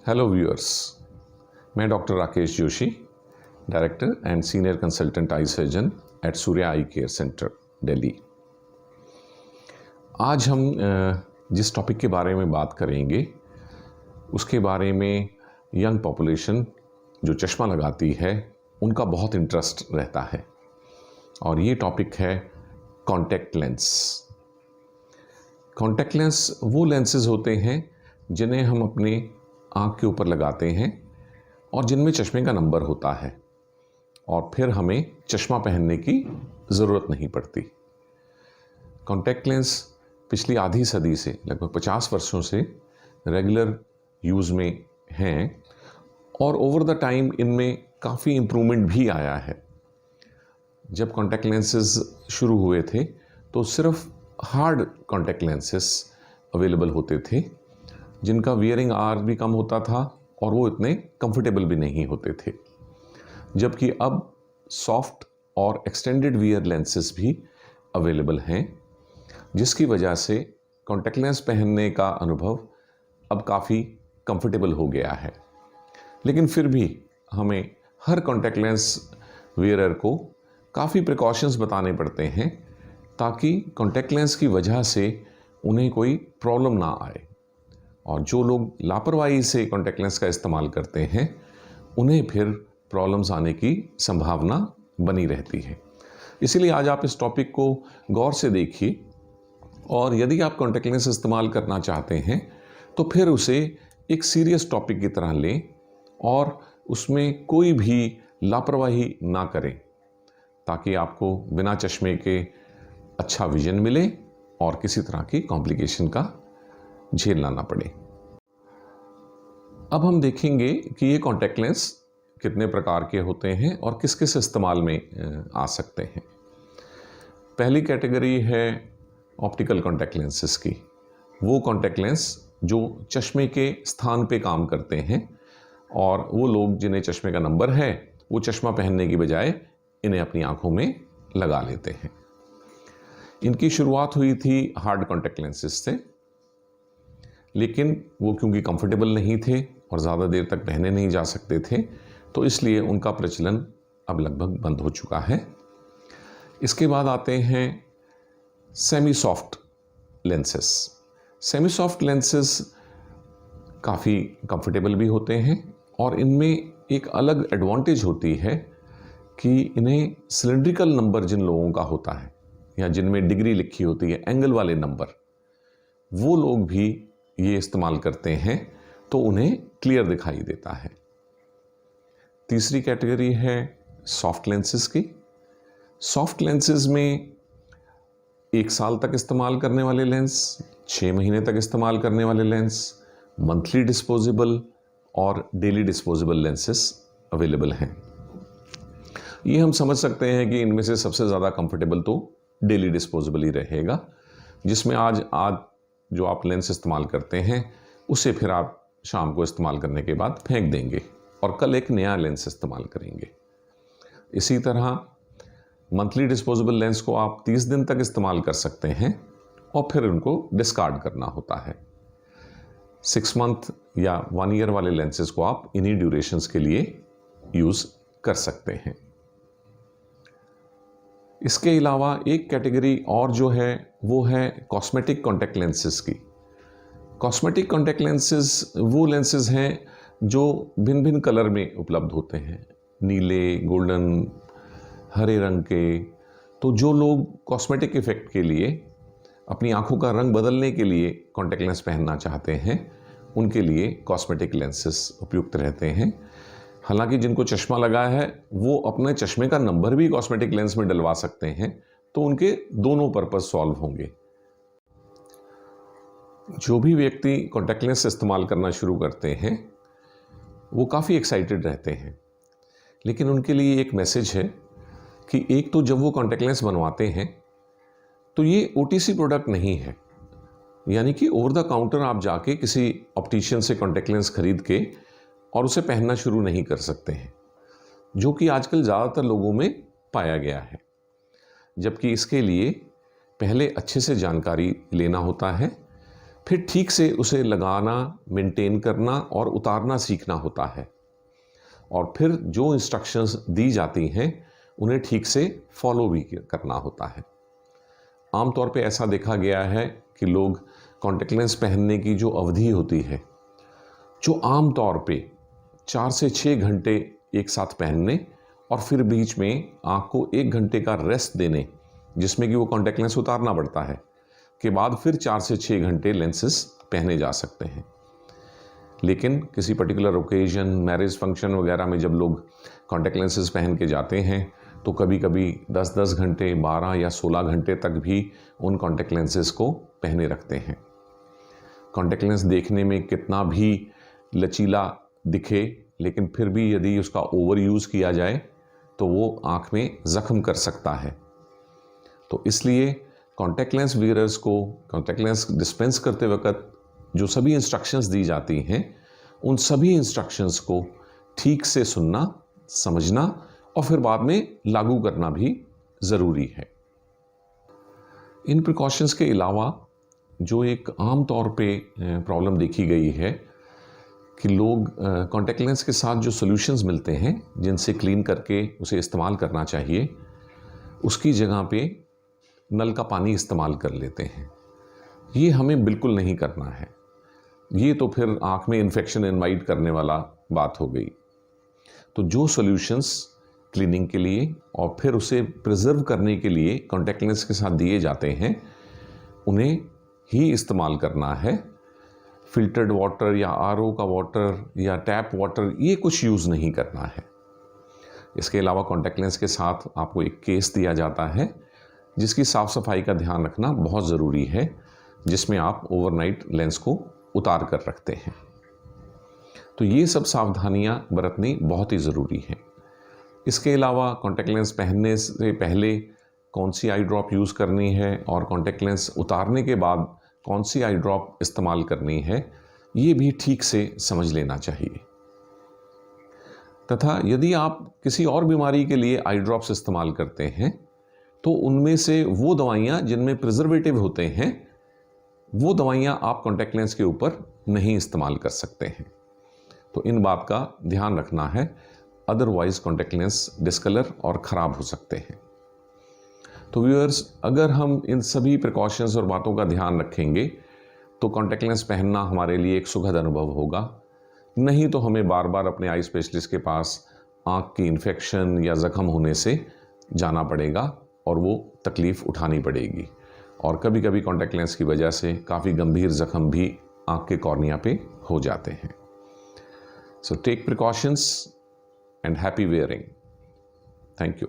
Hello viewers, मैं doctor Rakesh Joshi, director and senior consultant eye surgeon eight Surya I care centre, Delhi. आज हम जिस topic के बारे में बात करेंगे उसके बारे में यंग पॉपुलेशन जो चश्मा लगाती है उनका बहुत इंटरेस्ट रहता है और ये टॉपिक है कॉन्टैक्ट लेंस। कॉन्टैक्ट लेंस वो लेंसेज होते हैं जिन्हें हम अपने आँख के ऊपर लगाते हैं और जिनमें चश्मे का नंबर होता है और फिर हमें चश्मा पहनने की ज़रूरत नहीं पड़ती। कॉन्टैक्ट लेंस पिछली आधी सदी से लगभग 50 वर्षों से रेगुलर यूज़ में हैं और ओवर द टाइम इनमें काफ़ी इम्प्रूवमेंट भी आया है। जब कॉन्टैक्ट लेंसेज शुरू हुए थे तो सिर्फ हार्ड कॉन्टैक्ट लेंसेज अवेलेबल होते थे जिनका वियरिंग आवर भी कम होता था और वो इतने कंफर्टेबल भी नहीं होते थे, जबकि अब सॉफ्ट और एक्सटेंडेड वियर लेंसेज भी अवेलेबल हैं, जिसकी वजह से कॉन्टैक्ट लेंस पहनने का अनुभव अब काफ़ी कंफर्टेबल हो गया है। लेकिन फिर भी हमें हर कॉन्टैक्ट लेंस वियरर को काफ़ी प्रिकॉशंस बताने पड़ते हैं ताकि कॉन्टैक्ट लेंस की वजह से उन्हें कोई प्रॉब्लम ना आए। और जो लोग लापरवाही से कॉन्टैक्ट लेंस का इस्तेमाल करते हैं उन्हें फिर प्रॉब्लम्स आने की संभावना बनी रहती है। इसीलिए आज आप इस टॉपिक को गौर से देखिए और यदि आप कॉन्टैक्ट लेंस इस्तेमाल करना चाहते हैं तो फिर उसे एक सीरियस टॉपिक की तरह लें और उसमें कोई भी लापरवाही ना करें ताकि आपको बिना चश्मे के अच्छा विजन मिले और किसी तरह की कॉम्प्लिकेशन का झेलना ना पड़े। अब हम देखेंगे कि ये कॉन्टैक्ट लेंस कितने प्रकार के होते हैं और किस किस इस्तेमाल में आ सकते हैं। पहली कैटेगरी है ऑप्टिकल कॉन्टैक्ट लेंसेस की। वो कॉन्टैक्ट लेंस जो चश्मे के स्थान पे काम करते हैं और वो लोग जिन्हें चश्मे का नंबर है वो चश्मा पहनने की बजाय इन्हें अपनी आंखों में लगा लेते हैं। इनकी शुरुआत हुई थी हार्ड कॉन्टैक्ट लेंसेज से, लेकिन वो क्योंकि कंफर्टेबल नहीं थे और ज़्यादा देर तक पहने नहीं जा सकते थे तो इसलिए उनका प्रचलन अब लगभग बंद हो चुका है। इसके बाद आते हैं semi soft lenses. Semi soft lenses काफ़ी कंफर्टेबल भी होते हैं और इनमें एक अलग एडवांटेज होती है कि इन्हें सिलेंड्रिकल नंबर जिन लोगों का होता है या जिनमें डिग्री लिखी होती है, एंगल वाले नंबर, वो लोग भी ये इस्तेमाल करते हैं तो उन्हें क्लियर दिखाई देता है। तीसरी कैटेगरी है सॉफ्ट लेंसेज की। सॉफ्ट लेंसेज में 1 साल तक इस्तेमाल करने वाले लेंस, 6 महीने तक इस्तेमाल करने वाले लेंस, मंथली डिस्पोजेबल और डेली डिस्पोजेबल लेंसेस अवेलेबल हैं। ये हम समझ सकते हैं कि इनमें से सबसे ज़्यादा कंफर्टेबल तो डेली डिस्पोजेबल ही रहेगा, जिसमें आज जो आप लेंस इस्तेमाल करते हैं उसे फिर आप शाम को इस्तेमाल करने के बाद फेंक देंगे और कल एक नया लेंस इस्तेमाल करेंगे। इसी तरह मंथली डिस्पोजेबल लेंस को आप 30 दिन तक इस्तेमाल कर सकते हैं और फिर उनको डिस्कार्ड करना होता है। 6 मंथ या 1 ईयर वाले लेंसेज को आप इन्हीं ड्यूरेशंस के लिए यूज़ कर सकते हैं। इसके अलावा एक कैटेगरी और जो है वो है कॉस्मेटिक कॉन्टैक्ट लेंसेज की। कॉस्मेटिक कॉन्टैक्ट लेंसेज वो लेंसेज हैं जो भिन्न भिन्न कलर में उपलब्ध होते हैं, नीले, गोल्डन, हरे रंग के। तो जो लोग कॉस्मेटिक इफ़ेक्ट के लिए अपनी आँखों का रंग बदलने के लिए कॉन्टैक्ट लेंस पहनना चाहते हैं उनके लिए कॉस्मेटिक लेंसेज उपयुक्त रहते हैं। हालांकि जिनको चश्मा लगा है वो अपने चश्मे का नंबर भी कॉस्मेटिक लेंस में डलवा सकते हैं तो उनके दोनों पर्पस सॉल्व होंगे। जो भी व्यक्ति कॉन्टैक्ट लेंस इस्तेमाल करना शुरू करते हैं वो काफ़ी एक्साइटेड रहते हैं, लेकिन उनके लिए एक मैसेज है कि एक तो जब वो कॉन्टैक्ट लेंस बनवाते हैं तो ये OTC प्रोडक्ट नहीं है, यानी कि ओवर द काउंटर आप जाके किसी ऑप्टिशियन से कॉन्टैक्ट लेंस खरीद के और उसे पहनना शुरू नहीं कर सकते हैं, जो कि आजकल ज़्यादातर लोगों में पाया गया है। जबकि इसके लिए पहले अच्छे से जानकारी लेना होता है फिर ठीक से उसे लगाना, मेंटेन करना और उतारना सीखना होता है, और फिर जो इंस्ट्रक्शंस दी जाती हैं उन्हें ठीक से फॉलो भी करना होता है। आमतौर पे ऐसा देखा गया है कि लोग कॉन्टैक्ट लेंस पहनने की जो अवधि होती है, जो आमतौर पे 4 से 6 घंटे एक साथ पहनने और फिर बीच में आँख को 1 घंटे का रेस्ट देने, जिसमें कि वो कॉन्टैक्ट लेंस उतारना पड़ता है, के बाद फिर 4 से 6 घंटे लेंसेस पहने जा सकते हैं। लेकिन किसी पर्टिकुलर ओकेजन, मैरिज फंक्शन वगैरह में जब लोग कॉन्टैक्ट लेंसेज पहन के जाते हैं तो कभी कभी 10-10 घंटे, 12 या 16 घंटे तक भी उन कॉन्टैक्ट लेंसेज को पहने रखते हैं। कॉन्टैक्ट लेंस देखने में कितना भी लचीला दिखे, लेकिन फिर भी यदि उसका ओवर यूज़ किया जाए तो वो आँख में ज़ख्म कर सकता है। तो इसलिए कॉन्टैक्ट लेंस वीयरर्स को कॉन्टैक्ट लेंस डिस्पेंस करते वक्त जो सभी इंस्ट्रक्शंस दी जाती हैं, उन सभी इंस्ट्रक्शंस को ठीक से सुनना, समझना और फिर बाद में लागू करना भी ज़रूरी है। इन प्रिकॉशंस के अलावा जो एक आम तौर पे प्रॉब्लम देखी गई है कि लोग कॉन्टैक्ट लेंस के साथ जो सॉल्यूशंस मिलते हैं जिनसे क्लीन करके उसे इस्तेमाल करना चाहिए, उसकी जगह पे नल का पानी इस्तेमाल कर लेते हैं। ये हमें बिल्कुल नहीं करना है। ये तो फिर आँख में इन्फेक्शन इनवाइट करने वाला बात हो गई। तो जो सॉल्यूशंस क्लीनिंग के लिए और फिर उसे प्रिजर्व करने के लिए कॉन्टैक्ट लेंस के साथ दिए जाते हैं, उन्हें ही इस्तेमाल करना है। फिल्टर्ड वाटर या आरओ का वाटर या टैप वाटर, ये कुछ यूज़ नहीं करना है। इसके अलावा कॉन्टैक्ट लेंस के साथ आपको एक केस दिया जाता है जिसकी साफ़ सफाई का ध्यान रखना बहुत ज़रूरी है, जिसमें आप ओवरनाइट लेंस को उतार कर रखते हैं। तो ये सब सावधानियां बरतनी बहुत ही ज़रूरी है। इसके अलावा कॉन्टैक्ट लेंस पहनने से पहले कौन सी आई ड्रॉप यूज़ करनी है और कॉन्टैक्ट लेंस उतारने के बाद कौन सी आई ड्रॉप इस्तेमाल करनी है, ये भी ठीक से समझ लेना चाहिए। तथा यदि आप किसी और बीमारी के लिए आई ड्रॉप्स इस्तेमाल करते हैं तो उनमें से वो दवाइयाँ जिनमें प्रिजर्वेटिव होते हैं, वो दवाइयाँ आप कॉन्टैक्ट लेंस के ऊपर नहीं इस्तेमाल कर सकते हैं। तो इन बात का ध्यान रखना है, अदरवाइज कॉन्टैक्ट लेंस डिस्कलर और ख़राब हो सकते हैं। तो व्यूअर्स, अगर हम इन सभी प्रिकॉशंस और बातों का ध्यान रखेंगे तो कॉन्टैक्ट लेंस पहनना हमारे लिए एक सुखद अनुभव होगा। नहीं तो हमें बार बार अपने आई स्पेशलिस्ट के पास आँख की इन्फेक्शन या ज़ख्म होने से जाना पड़ेगा और वो तकलीफ़ उठानी पड़ेगी, और कभी कभी कॉन्टैक्ट लेंस की वजह से काफ़ी गंभीर ज़ख्म भी आँख के कॉर्निया पे हो जाते हैं। So take precautions and happy wearing. Thank you.